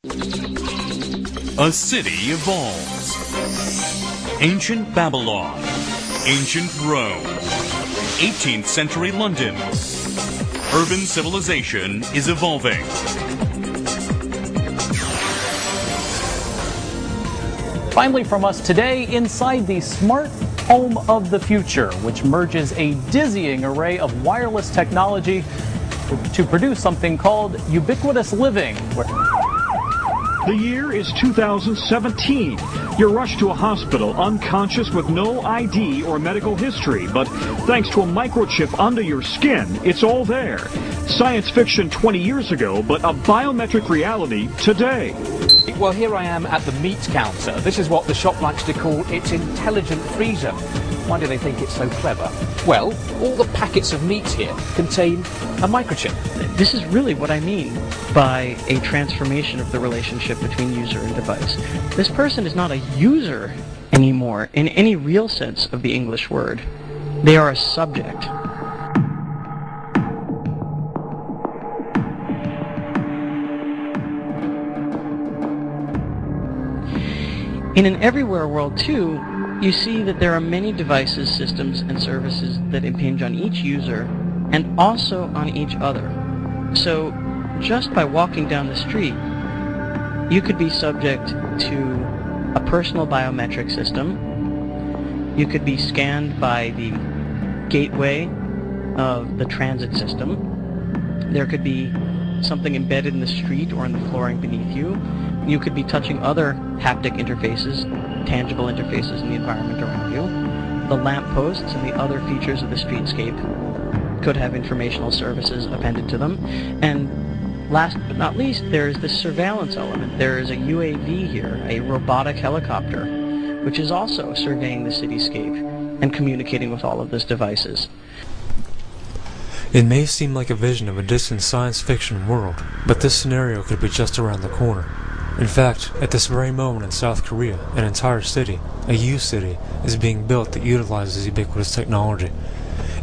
A city evolves. Ancient Babylon, ancient Rome, 18th century London. Urban civilization is evolving. Finally from us today, inside the smart home of the future, which merges a dizzying array of wireless technology to produce something called Ubiquitous Living. The year is 2017. You're rushed to a hospital unconscious with no ID or medical history, but thanks to a microchip under your skin, it's all there. Science fiction 20 years ago, but a biometric reality today. Well, here I am at the meat counter. This is what the shop likes to call its intelligent freezer. Why do they think it's so clever? Well, all the packets of meat here contain a microchip. This is really what I mean by a transformation of the relationship between user and device. This person is not a user anymore in any real sense of the English word. They are a subject. In an everywhere world, too, you see that there are many devices, systems, and services that impinge on each user and also on each other. So, just by walking down the street, you could be subject to a personal biometric system. You could be scanned by the gateway of the transit system. There could be something embedded in the street or in the flooring beneath you. You could be touching other haptic interfaces, tangible interfaces in the environment around you. The lampposts and the other features of the streetscape could have informational services appended to them. And last but not least, there is this surveillance element. There is a UAV here, a robotic helicopter, which is also surveying the cityscape and communicating with all of those devices. It may seem like a vision of a distant science fiction world, but this scenario could be just around the corner. In fact, at this very moment in South Korea, an entire city, a U-city, is being built that utilizes ubiquitous technology.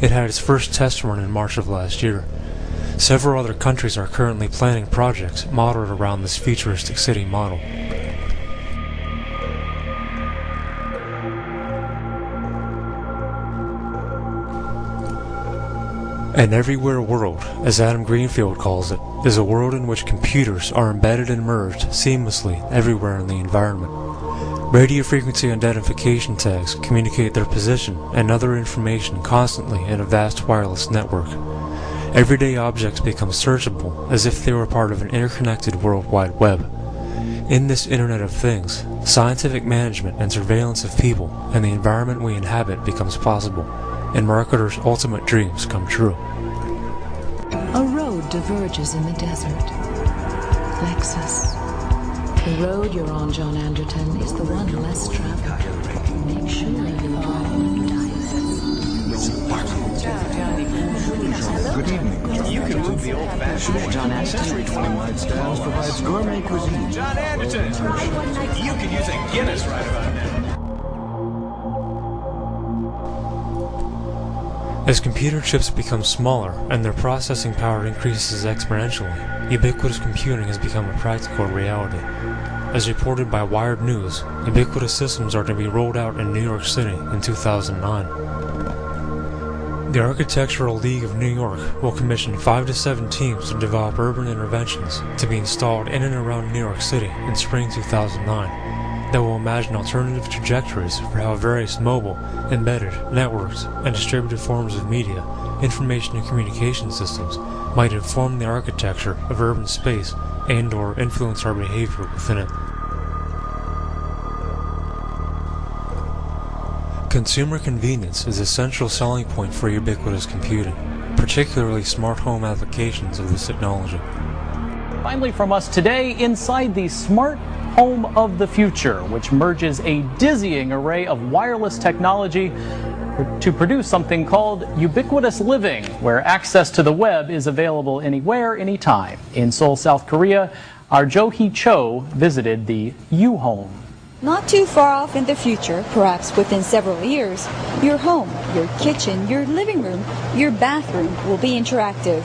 It had its first test run in March of last year. Several other countries are currently planning projects modeled around this futuristic city model. An everywhere world, as Adam Greenfield calls it, is a world in which computers are embedded and merged seamlessly everywhere in the environment. Radio frequency identification tags communicate their position and other information constantly in a vast wireless network. Everyday objects become searchable as if they were part of an interconnected World Wide Web. In this Internet of Things, scientific management and surveillance of people and the environment we inhabit becomes possible, and marketers' ultimate dreams come true. A road diverges in the desert. Lexus. The road you're on, John Anderton, is the one less traveled. Make sure you drive on Good evening. You can move the old-fashioned John Anderton. 21 styles provides gourmet cuisine. John Anderton, you can use a Guinness right about now. As computer chips become smaller and their processing power increases exponentially, ubiquitous computing has become a practical reality. As reported by Wired News, ubiquitous systems are to be rolled out in New York City in 2009. The Architectural League of New York will commission 5 to 7 teams to develop urban interventions to be installed in and around New York City in spring 2009 that will imagine alternative trajectories for how various mobile, embedded, networks, and distributed forms of media, information and communication systems might inform the architecture of urban space and/or influence our behavior within it. Consumer convenience is a central selling point for ubiquitous computing, particularly smart home applications of this technology. Finally from us today, inside the smart home of the future, which merges a dizzying array of wireless technology to produce something called Ubiquitous Living, where access to the web is available anywhere, anytime. In Seoul, South Korea, our Jo-hee Cho visited the U-Home. Not too far off in the future, perhaps within several years, your home, your kitchen, your living room, your bathroom will be interactive.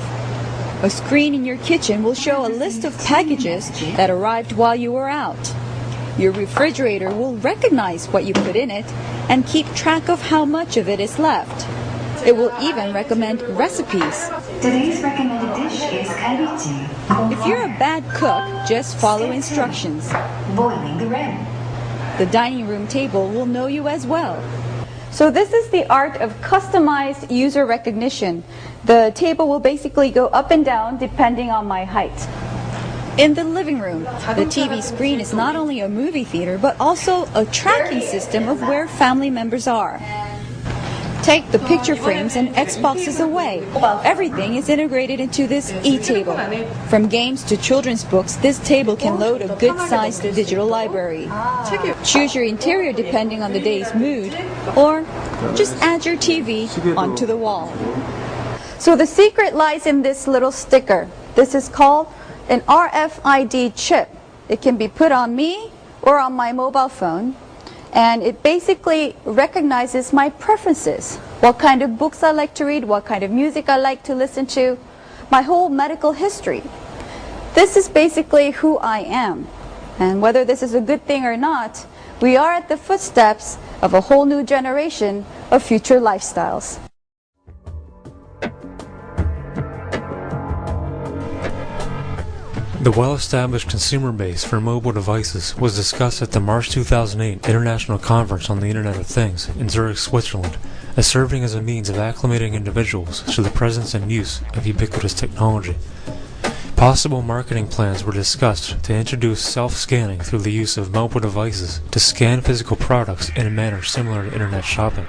A screen in your kitchen will show a list of packages that arrived while you were out. Your refrigerator will recognize what you put in it and keep track of how much of it is left. It will even recommend recipes. Today's recommended dish is ceviche. If you're a bad cook, just follow instructions. Boiling the rim. The dining room table will know you as well. So this is the art of customized user recognition. The table will basically go up and down depending on my height. In the living room, the TV screen is not only a movie theater, but also a tracking system of where family members are. Take the picture frames and Xboxes away. Everything is integrated into this e-table. From games to children's books, this table can load a good-sized digital library. Choose your interior depending on the day's mood, or just add your TV onto the wall. So the secret lies in this little sticker. This is called an RFID chip. It can be put on me or on my mobile phone. And it basically recognizes my preferences, what kind of books I like to read, what kind of music I like to listen to, my whole medical history. This is basically who I am. And whether this is a good thing or not, we are at the footsteps of a whole new generation of future lifestyles. The well-established consumer base for mobile devices was discussed at the March 2008 International Conference on the Internet of Things in Zurich, Switzerland, as serving as a means of acclimating individuals to the presence and use of ubiquitous technology. Possible marketing plans were discussed to introduce self-scanning through the use of mobile devices to scan physical products in a manner similar to Internet shopping.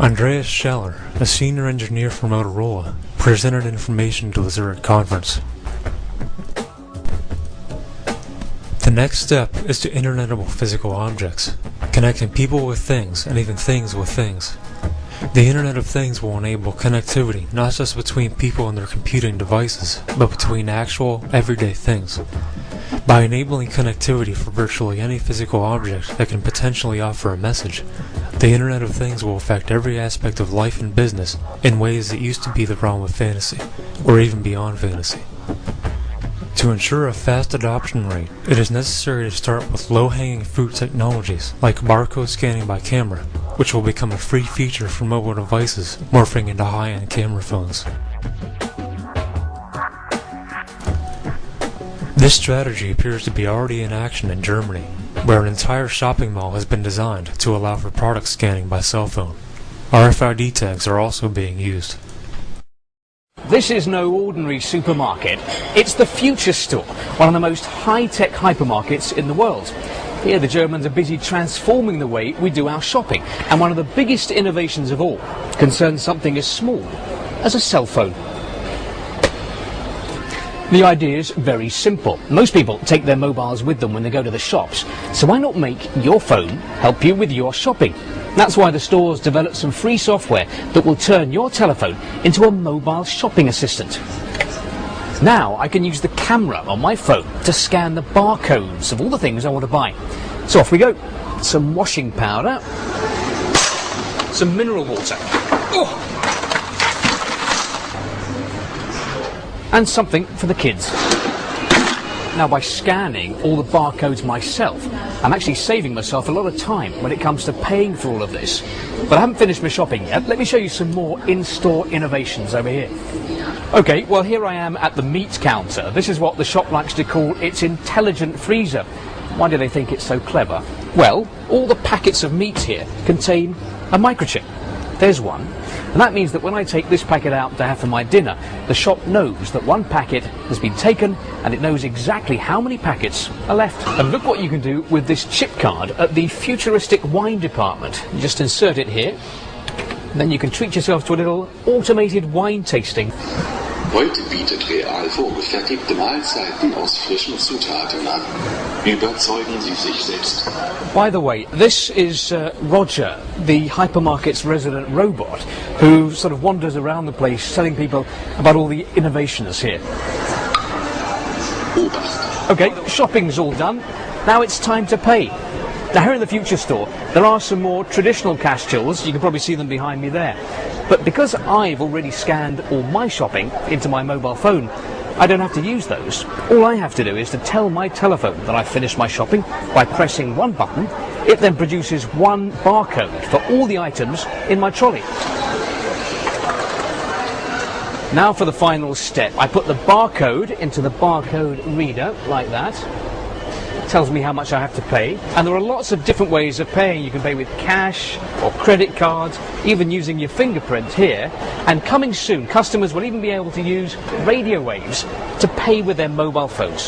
Andreas Scheller, a senior engineer for Motorola, presented information to the Zurich conference. The next step is to internetable physical objects, connecting people with things and even things with things. The Internet of Things will enable connectivity not just between people and their computing devices, but between actual, everyday things. By enabling connectivity for virtually any physical object that can potentially offer a message, the Internet of Things will affect every aspect of life and business in ways that used to be the realm of fantasy, or even beyond fantasy. To ensure a fast adoption rate, it is necessary to start with low-hanging fruit technologies like barcode scanning by camera, which will become a free feature for mobile devices morphing into high-end camera phones. This strategy appears to be already in action in Germany, where an entire shopping mall has been designed to allow for product scanning by cell phone. RFID tags are also being used. This is no ordinary supermarket. It's the Future Store, one of the most high-tech hypermarkets in the world. Here the Germans are busy transforming the way we do our shopping, and one of the biggest innovations of all concerns something as small as a cell phone. The idea is very simple. Most people take their mobiles with them when they go to the shops, so why not make your phone help you with your shopping? That's why the store's developed some free software that will turn your telephone into a mobile shopping assistant. Now I can use the camera on my phone to scan the barcodes of all the things I want to buy. So off we go. Some washing powder, some mineral water, and something for the kids. Now, by scanning all the barcodes myself, I'm actually saving myself a lot of time when it comes to paying for all of this. But I haven't finished my shopping yet. Let me show you some more in-store innovations over here. Okay, well here I am at the meat counter. This is what the shop likes to call its intelligent freezer. Why do they think it's so clever? Well, all the packets of meat here contain a microchip. There's one. And that means that when I take this packet out to have for my dinner, the shop knows that one packet has been taken and it knows exactly how many packets are left. And look what you can do with this chip card at the futuristic wine department. You just insert it here, and then you can treat yourself to a little automated wine tasting. Heute bietet Real vorgefertigte Mahlzeiten aus frischen Zutaten an. Überzeugen Sie sich selbst. By the way, this is Roger, the hypermarket's resident robot, who sort of wanders around the place telling people about all the innovations here. Okay, shopping's all done. Now it's time to pay. Now here in the Future Store, there are some more traditional cash tills. You can probably see them behind me there. But because I've already scanned all my shopping into my mobile phone, I don't have to use those. All I have to do is to tell my telephone that I've finished my shopping by pressing one button. It then produces one barcode for all the items in my trolley. Now for the final step. I put the barcode into the barcode reader, like that. It tells me how much I have to pay. And there are lots of different ways of paying. You can pay with cash or credit cards, even using your fingerprint here. And coming soon, customers will even be able to use radio waves to pay with their mobile phones.